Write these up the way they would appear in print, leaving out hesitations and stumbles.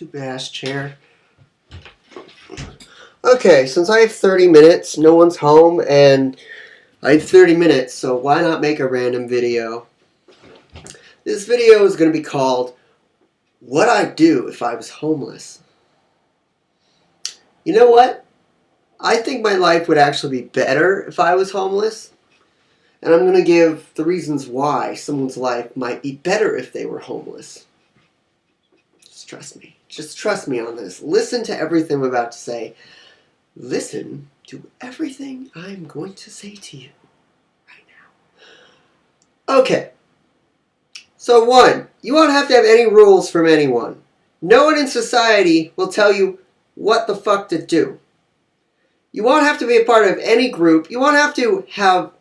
Stupid ass chair. Okay, since I have 30 minutes, no one's home, and I have 30 minutes, so why not make a random video? This video is going to be called, What I'd Do If I Was Homeless. You know what? I think my life would actually be better if I was homeless. And I'm going to give the reasons why someone's life might be better if they were homeless. Just trust me. Just trust me on this. Listen to everything I'm about to say. Listen to everything I'm going to say to you right now. Okay. So 1, you won't have to have any rules from anyone. No one in society will tell you what the fuck to do. You won't have to be a part of any group. You won't have to have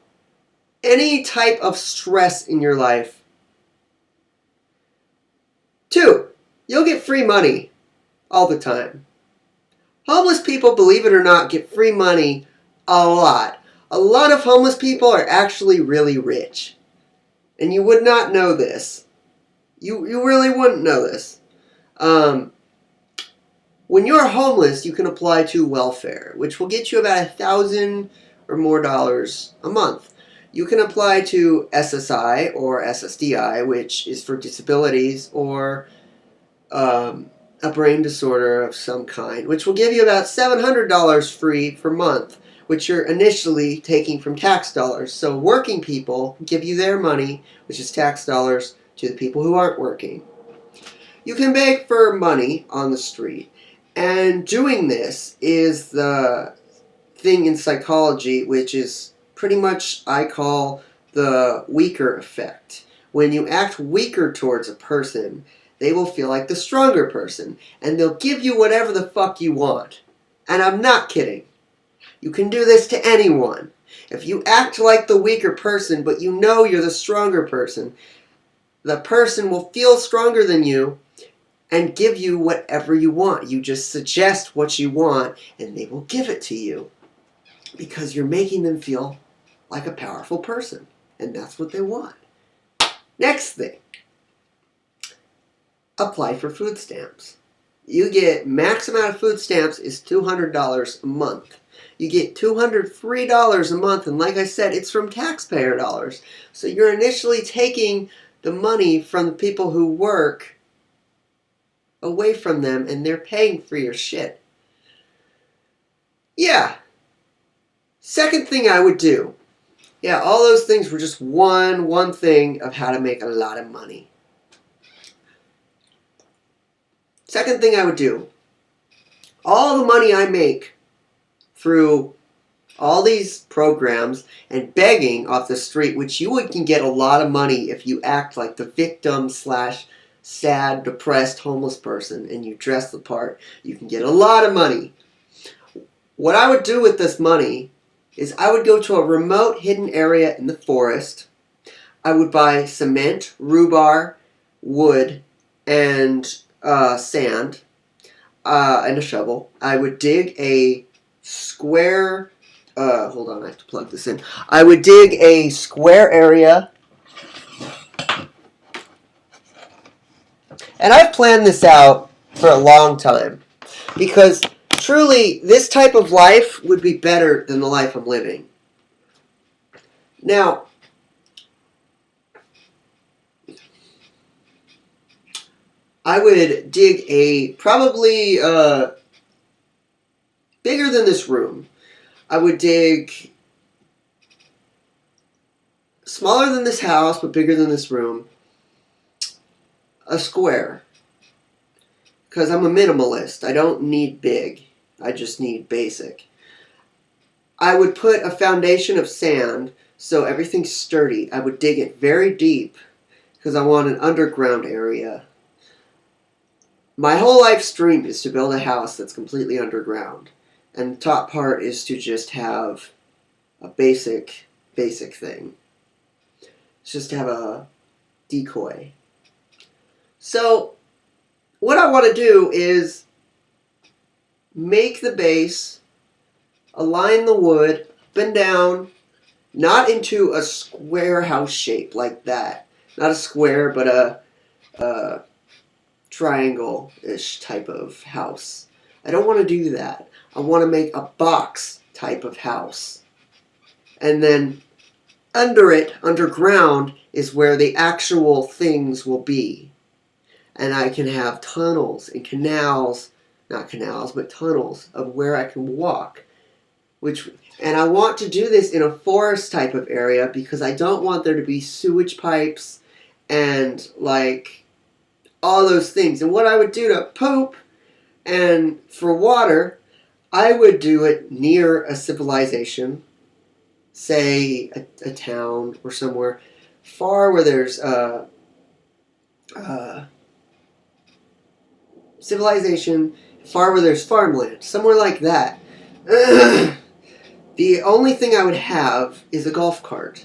any type of stress in your life. 2, you'll get free money all the time. Homeless people, believe it or not, get free money a lot. A lot of homeless people are actually really rich. And you would not know this. You really wouldn't know this. When you're homeless, you can apply to welfare, which will get you about $1,000 or more a month. You can apply to SSI or SSDI, which is for disabilities or a brain disorder of some kind, which will give you about $700 free per month, which you're initially taking from tax dollars. So working people give you their money, which is tax dollars, to the people who aren't working. You can beg for money on the street, and doing this is the thing in psychology, which is pretty much, I call, the weaker effect. When you act weaker towards a person, they will feel like the stronger person, and they'll give you whatever the fuck you want. And I'm not kidding. You can do this to anyone. If you act like the weaker person, but you know you're the stronger person, the person will feel stronger than you and give you whatever you want. You just suggest what you want, and they will give it to you. Because you're making them feel like a powerful person. And that's what they want. Next thing. Apply for food stamps. You get max amount of food stamps is $200 a month. You get $203 a month, and like I said, it's from taxpayer dollars. So you're initially taking the money from the people who work away from them, and they're paying for your shit. Yeah. Second thing I would do. Yeah, all those things were just one thing of how to make a lot of money. Second thing I would do. All the money I make through all these programs and begging off the street, which you can get a lot of money if you act like the victim / sad, depressed, homeless person and you dress the part. You can get a lot of money. What I would do with this money is I would go to a remote hidden area in the forest. I would buy cement, rhubarb, wood, and sand, and a shovel. I would dig a square, hold on, I have to plug this in. I would dig a square area. And I've planned this out for a long time. Because truly, this type of life would be better than the life I'm living. Now, I would dig a, probably bigger than this room. I would dig smaller than this house, but bigger than this room. A square. Because I'm a minimalist. I don't need big. I just need basic. I would put a foundation of sand so everything's sturdy. I would dig it very deep because I want an underground area. My whole life's dream is to build a house that's completely underground. And the top part is to just have a basic thing. It's just to have a decoy. So, what I want to do is make the base, align the wood up and down, not into a square house shape like that. Not a square, but a triangle-ish type of house. I don't want to do that. I want to make a box type of house. And then under it, underground, is where the actual things will be. And I can have tunnels and canals, not canals, but tunnels of where I can walk. And I want to do this in a forest type of area because I don't want there to be sewage pipes and like all those things. And what I would do to poop and for water, I would do it near a civilization, say a town or somewhere far where there's civilization, far where there's farmland, somewhere like that. The only thing I would have is a golf cart.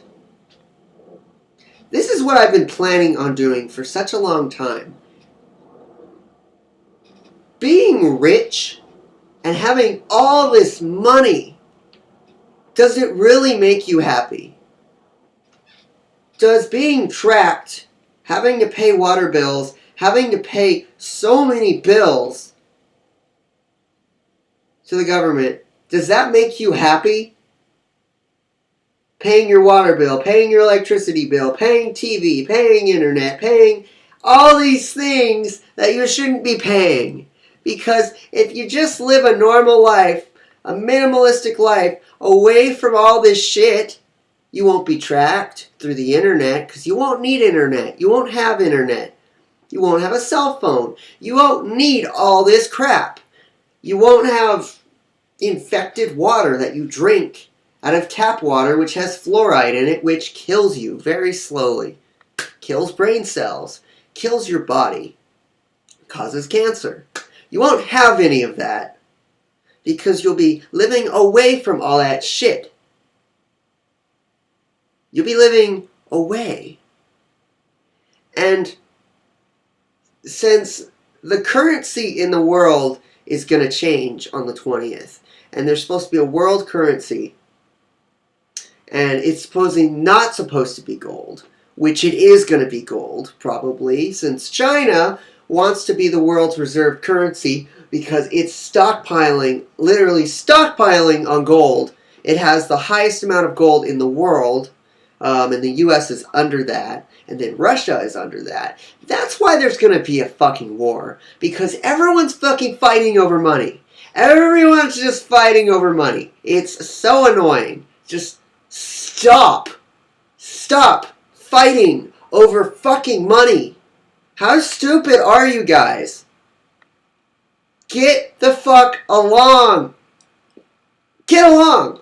This is what I've been planning on doing for such a long time. Being rich and having all this money, does it really make you happy? Does being tracked, having to pay water bills, having to pay so many bills to the government, does that make you happy? Paying your water bill, paying your electricity bill, paying TV, paying internet, paying all these things that you shouldn't be paying. Because if you just live a normal life, a minimalistic life, away from all this shit, you won't be tracked through the internet because you won't need internet. You won't have internet. You won't have a cell phone. You won't need all this crap. You won't have infected water that you drink out of tap water, which has fluoride in it, which kills you very slowly. Kills brain cells. Kills your body. Causes cancer. You won't have any of that because you'll be living away from all that shit. You'll be living away. And since the currency in the world is going to change on the 20th, and there's supposed to be a world currency, and it's supposedly not supposed to be gold, which it is going to be gold, probably, since China wants to be the world's reserve currency because it's stockpiling, literally stockpiling on gold. It has the highest amount of gold in the world, and the US is under that, and then Russia is under that. That's why there's going to be a fucking war, because everyone's fucking fighting over money. Everyone's just fighting over money. It's so annoying. Just stop. Stop fighting over fucking money. How stupid are you guys? Get the fuck along. Get along.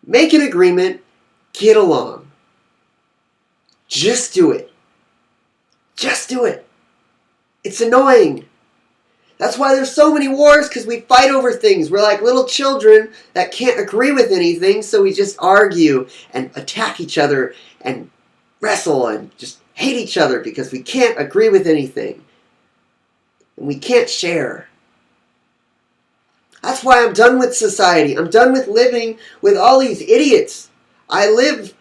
Make an agreement. Get along. Just do it. Just do it. It's annoying. That's why there's so many wars, because we fight over things. We're like little children that can't agree with anything, so we just argue and attack each other and wrestle and just hate each other because we can't agree with anything. And we can't share. That's why I'm done with society. I'm done with living with all these idiots. I live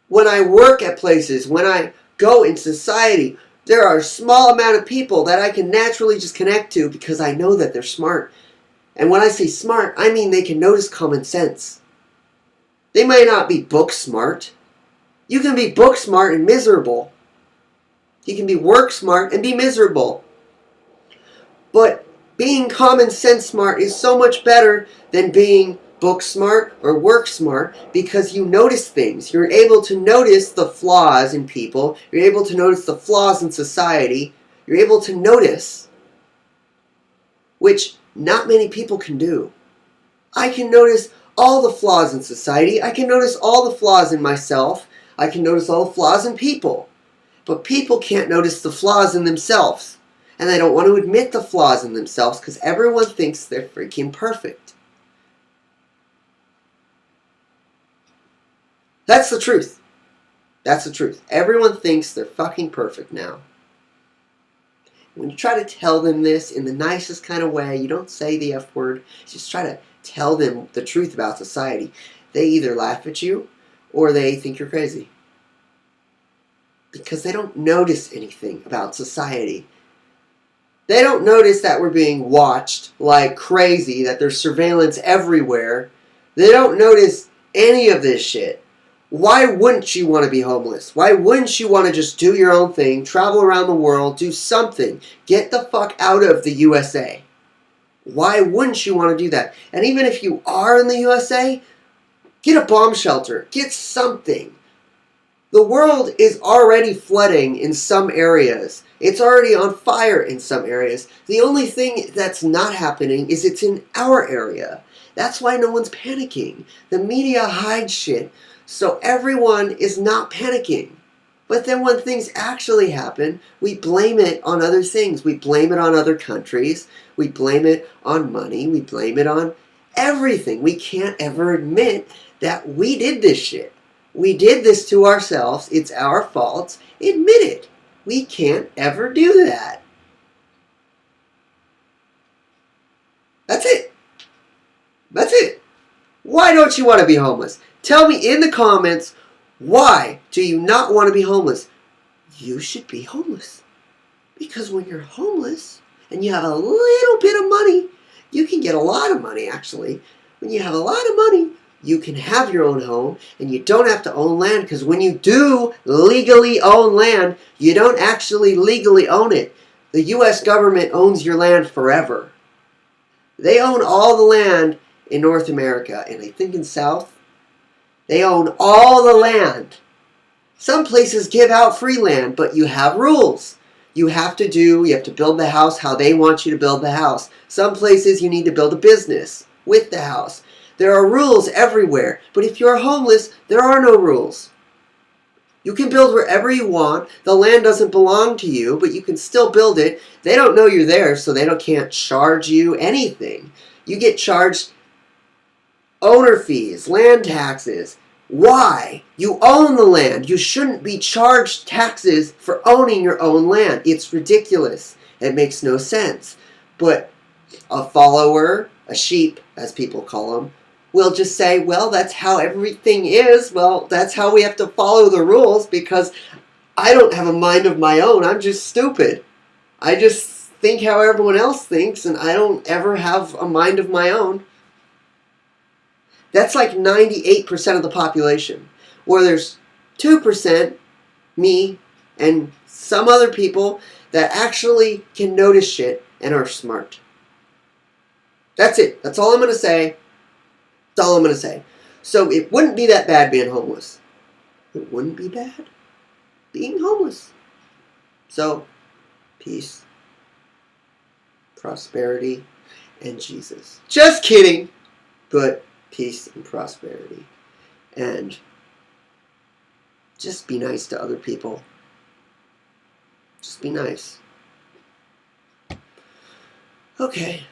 when I work at places, when I go in society. There are a small amount of people that I can naturally just connect to because I know that they're smart. And when I say smart, I mean they can notice common sense. They might not be book smart. You can be book smart and miserable. You can be work smart and be miserable. But being common sense smart is so much better than being book smart or work smart, because you notice things. You're able to notice the flaws in people. You're able to notice the flaws in society. You're able to notice, which not many people can do. I can notice all the flaws in society. I can notice all the flaws in myself. I can notice all the flaws in people. But people can't notice the flaws in themselves. And they don't want to admit the flaws in themselves because everyone thinks they're freaking perfect. That's the truth. That's the truth. Everyone thinks they're fucking perfect now. When you try to tell them this in the nicest kind of way, you don't say the F word, just try to tell them the truth about society. They either laugh at you or they think you're crazy. because they don't notice anything about society. They don't notice that we're being watched like crazy, that there's surveillance everywhere. They don't notice any of this shit. Why wouldn't you want to be homeless? Why wouldn't you want to just do your own thing, travel around the world, do something, get the fuck out of the USA? Why wouldn't you want to do that? And even if you are in the USA, get a bomb shelter, get something. The world is already flooding in some areas. It's already on fire in some areas. The only thing that's not happening is it's in our area. That's why no one's panicking. The media hides shit, so everyone is not panicking. But then when things actually happen, we blame it on other things. We blame it on other countries. We blame it on money. We blame it on everything. We can't ever admit that we did this shit. We did this to ourselves. It's our fault. Admit it. We can't ever do that. That's it. That's it. Why don't you want to be homeless? Tell me in the comments, why do you not want to be homeless? You should be homeless. Because when you're homeless and you have a little bit of money, you can get a lot of money actually. When you have a lot of money, you can have your own home and you don't have to own land, because when you do legally own land, you don't actually legally own it. The US government owns your land forever. They own all the land in North America, and I think in South, they own all the land. Some places give out free land, but you have rules. You have to build the house how they want you to build the house. Some places you need to build a business with the house. There are rules everywhere, but if you're homeless, there are no rules. You can build wherever you want. The land doesn't belong to you, but you can still build it. They don't know you're there, so they can't charge you anything. You get charged owner fees, land taxes. Why? You own the land. You shouldn't be charged taxes for owning your own land. It's ridiculous. It makes no sense. But a follower, a sheep, as people call them, will just say, well, that's how everything is. Well, that's how we have to follow the rules, because I don't have a mind of my own. I'm just stupid. I just think how everyone else thinks, and I don't ever have a mind of my own. That's like 98% of the population, where there's 2%, me, and some other people that actually can notice shit and are smart. That's it. That's all I'm going to say. That's all I'm going to say. So it wouldn't be that bad being homeless. It wouldn't be bad being homeless. So, peace, prosperity, and Jesus. Just kidding. But peace and prosperity. And just be nice to other people. Just be nice. Okay.